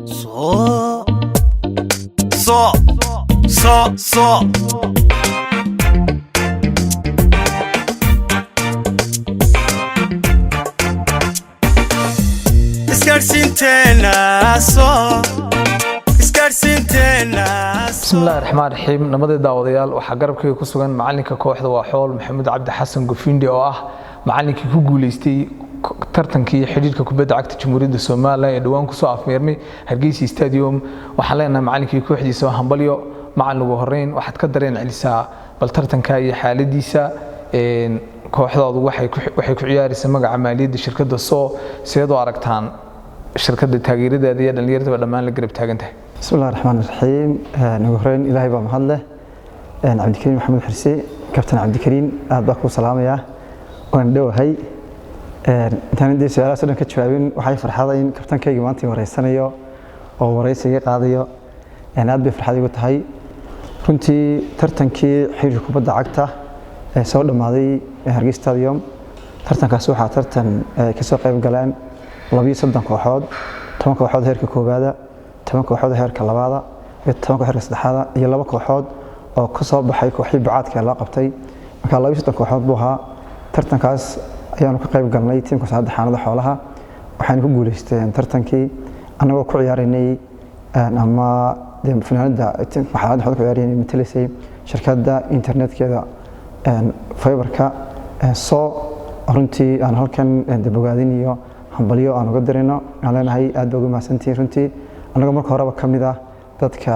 So so so so بسم الله الرحمن الرحيم نمدي داوديال waxa garabkayga ku sugan macalinka kooxda waa xool maxamed cabdi xasan gufindi oo ah macalinkii ku guuleystay tartankii xiriirka kubadda cagta Jamhuuriyadda Soomaaliya ee dhawaan ku soo afmeermay Hargeysa Stadium waxa leenahay macalinkii kooxdiisa hambalyo macalin ugu horeyn waxaad ka dareen celisaa bal tartanka iyo xaaladiisa kooxdaadu waxay ku ciyaaraysaa magaca maaliyadda shirkadda soo sidoo aragtaan shirkadda taageeradeeda iyo dhalinyarada dhammaan la garab taagantahay بسم الله الرحمن الرحيم نغفرين إلهي بمحله عبد الكريم محمد حرسي كابتن عبد الكريم أباكو سلام يا وندو هاي تاني دي سؤال سنة كتشوابين وحي فرحاضين كابتن كي جمانتي ورئيسانيو أو ورئيسي قاضيو يعني أدبي فرحاضي قلت هاي كنتي ترتنكي حير كوبادة عقتا سوى الماضي هرقي ستاديوم ترتن كاسوحة ترتن كسوق قيب قلان لبي صدن كوحود تمام كوحود هيرك كوبادة تمام kooxood heerka labaad iyo tamaam kooxood heerka saddexaad iyo laba kooxood oo ka soo baxay kooxii bacaadka la qabtay marka 22 kooxood buu ahaa tartankaas ayaanu ka qayb galnay tiimka saddexaanada xoolaha waxaan ku guuleysteen tartankii anagoo ku ciyaarinay ama finaanada tiimka xaalada xoolaha ku ciyaarinay matalayay shirkadda internetkeeda fiberka soo runtii aan halkan dabogaadin iyo hambalyo aan uga dirino aan leenahay aad ugu mahadsantiin runtii anaga marka horeba kamid ah dadka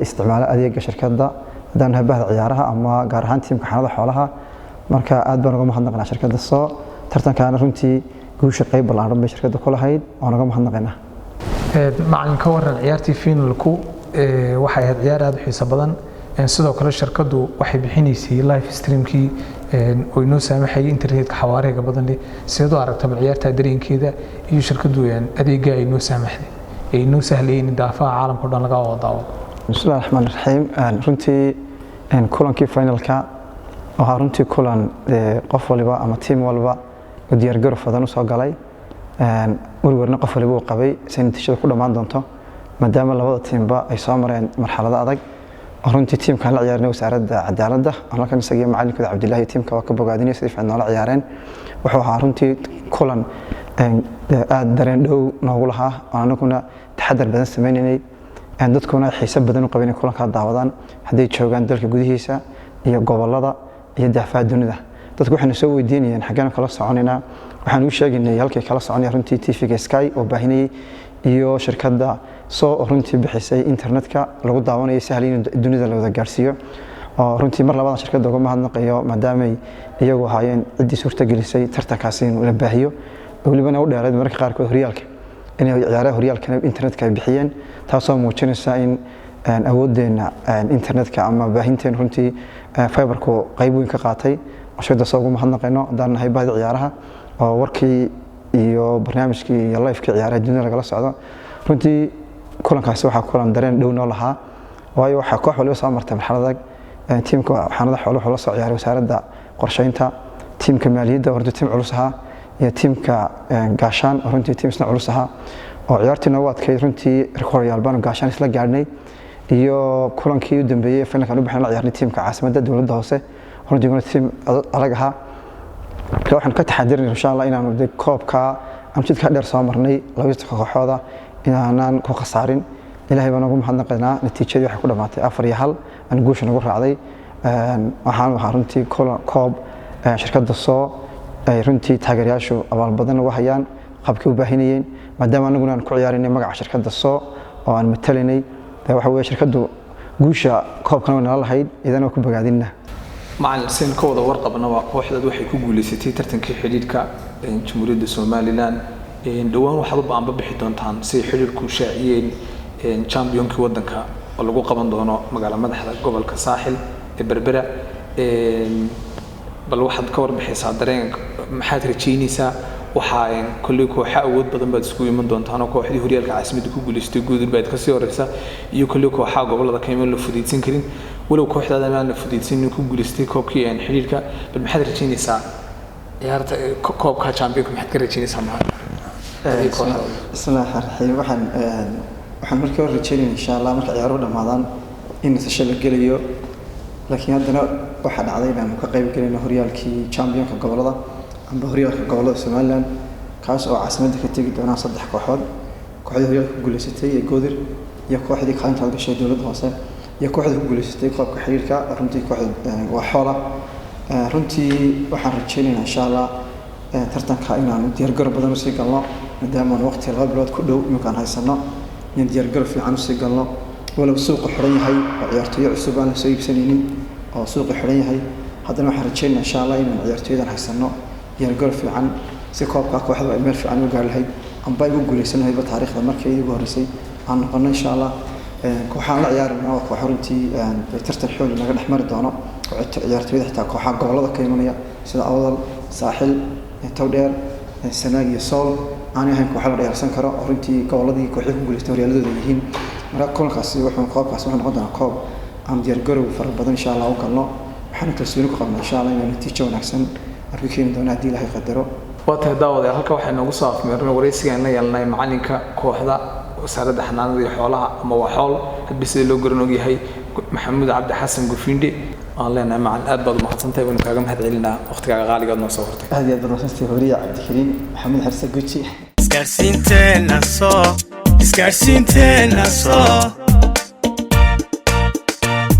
isticmaala adeega shirkadda hadaan habahda ciyaaraha ama gaar ahaan tiimka xaalada xoolaha marka aad baan uga mahadnaqnaa shirkadda soo tartankaana runtii guusha qayb ballaaran bay shirkadda ku lahayd oo uga mahadnaqnaa macalin ka waran ciyaartii finalku waxay ahayd ciyaar aad u xiiso badan sidoo kale shirkaddu waxay bixinaysay live streamkii oo inoo saamaxay internetka xawaariga badan sidoo aragtay ciyaarta dareenkeeda iyo shirkaddu adeega ay inoo saamaxday inuu sahlayeen daafaca caalamka dhan laga wadaado بسم الله الرحمن الرحيم runtii kulankii finalka waxa runtii kulan qof waliba ama team walba oo diyaar garow fadan u soo galay warwarna qof waliba uu qabay si natiijada ku dhamaan doonto maadaama labada teamba ay soo mareen marxalada adag runtii teamka la ciyaarnay wasaaradda cadaaladda halkan isaga macalinka Cabdilaahi teamka waa ka bogaadinay si fiican oo la ciyaareen wuxuu ahaa runtii kulan aad dareen dhow noogu lahaa anaguna taxadar badan sameynay dadkuna xiisab badan u qabeen kulanka daawadaan haday joogan dalka gudihiisa iyo gobolada iyo daafaha dunida dadku waxay soo weydiinayeen xagaan kala soconayna waxaan u sheegnay halkay kala soconay runtii TV Sky oo baahinay iyo shirkadda soo runtii bixisay internetka lagu daawanayo sahlayeen dunida la wada gaarsiiyo oo runtii mar labaad shirkadda uga mahadnaqayo maadaama iyagu hayeen cidii suurta gelisay tartankaas in la baahiyo waliba u dheerayd marka qaar kood horyaalka inay ciyaaraha horyaalka internetka ay bixiyeen taasoo muujinaysa in awoodeena internetka ama baahinteen runtii fiberku qayb weyn ka qaatay shirkadda soo ugu mahadnaqayno hadaan baahida ciyaaraha oo warkii iyo barnaamijkii iyo live-ka ciyaaraha dunida laga socdo runtii kulankaas waxa kulan dareen dhow noo lahaa waayo waxa koox waliba soo martay marxalada tiimka xanaada xoolaha la soo ciyaaray wasaaradda qorsheynta tiimka maaliyadda oo tiim culus ah iyo tiimka gaashaan runtii tiim isna culus ah oo ciyaartina waa adkeyd runtii rekooryaal baan gaashaan isla gaarnay iyo kulankii u dambeeyay finalka u baxnay la ciyaarnay tiimka caasimadda dawladda hoose runtii waa tiim adag ah waxaan ka taxadirinay insha Allah inaanu koobka amjidka dheer soo marnay 20 kooxooda inaanan ku khasaarin ilaahay baan ugu mahadnaqaynaa natiijadii waxa ku dhamaatay 4-1 aan guusha nagu raacday waxaan runtii koob shirkadda soo ay runtii taageerayaashu abaal badan uga hayaan qabkii u baahinayeen maadaama anaguna aan ku ciyaarinay magaca shirkadda soo oo aan matalinay waxa weeye shirkaddu guusha koobkan wanaag lahayd idana ku bogaadinna macalin seen kooda warqabna waa kooxdad waxay ku guuleysatay tartankii xiriirka Jamhuuriyadda Soomaaliland dhawaan waxaad u baanba bixi doontaan si xiriirku shaaciyeen championki wadanka oo lagu qaban doono magaalada madaxda gobolka Saaxil ee Berbera bal waxaad ka warbixiysaa dareenka maxaad rajaynaysaa waxa kulli kooxa awood badan baad isku iman doontaan oo kooxdii horyaalka caasimadda ku guuleystay guudur baad ka sii horeysa iyo kulli kooxa gobolada ka iman la fudiidsan karin walow kooxdaada aan la fudiidsan ku guuleystay koobkii xiriirka bal maxaad rajaynaysaa ciyaarta koobka championka maxaad ka rajaynaysaa بسم الله الرحمن الرحيم waxaan markii hore rajeynayay insha Allah marka ciyaaruhu dhamaadaan in nasasho la geliyo laakiin haddana waxa dhacday inaan ka qayb galino horyaalkii championka gobolada amba horyaalka gobolada Somaliland kaas oo caasimadda ka tagi doona 3 kooxood kooxda horyaalka ku guuleysatay ee Goodir iyo kooxdii kaalinta gashay dawladda hoose iyo kooxda ku guuleysatay koobka xiriirka runtii kooxda waa xoola runtii waxaan rajeynayaa insha Allah tartanka inaan diyaar garow badan u sii galno maadaama waqti 2 bilood ku dhow iminkaan haysano in diyaar garow fiican u sii galno walow suuqa xiran yahay oo ciyaartoy cusub aan soo iibsanaynin oo suuqa xiran yahay haddana waxaan rajeynayaa insha Allah inaan ciyaartoydan haysano diyaar garow fiican si koobka kooxda ay meel fiican u gaar lahayd amba ay u guuleysanahay taariikhda markii ay ugu horeysay aan noqono insha Allah kooxaha la ciyaarayna waa koox runtii tartan xoog naga dhexmari doono ciyaartoyda xitaa kooxaha gobolada ka imanaya sida Awdal Saaxil Tawdheer Sanaag iyo Sool aan ahayn koox la ciyaarsan karo runtii goboladii kooxda ku guuleystay horyaaladooda yihiin marka koobkaasi wuxuu noqon doonaa koob aan diyaar garow fara badan insha Allah u galno waxaan kalsooni ku qabnaa insha Allah inaan natiijo wanaagsan arki keeni doono haddii Ilaahay qadaro waata daawada halka waxay noogu soo afmeernay wareysiga la yeelnay macalinka kooxda wasaaradda xanaanada iyo xoolaha ama waa xool hadba sida loo garan og yahay Maxamuud Cabdi Xasan Gufindi aan leenahay macallin aad baad u mahadsantahay waan kaaga mahadcelinaa waqtigaaga qaaliga aad noo soo hortay aad iyo aad baad mahadsantahay Horiya Cabdikariim Maxamed Xarsa Guji isgaarsiinteena soo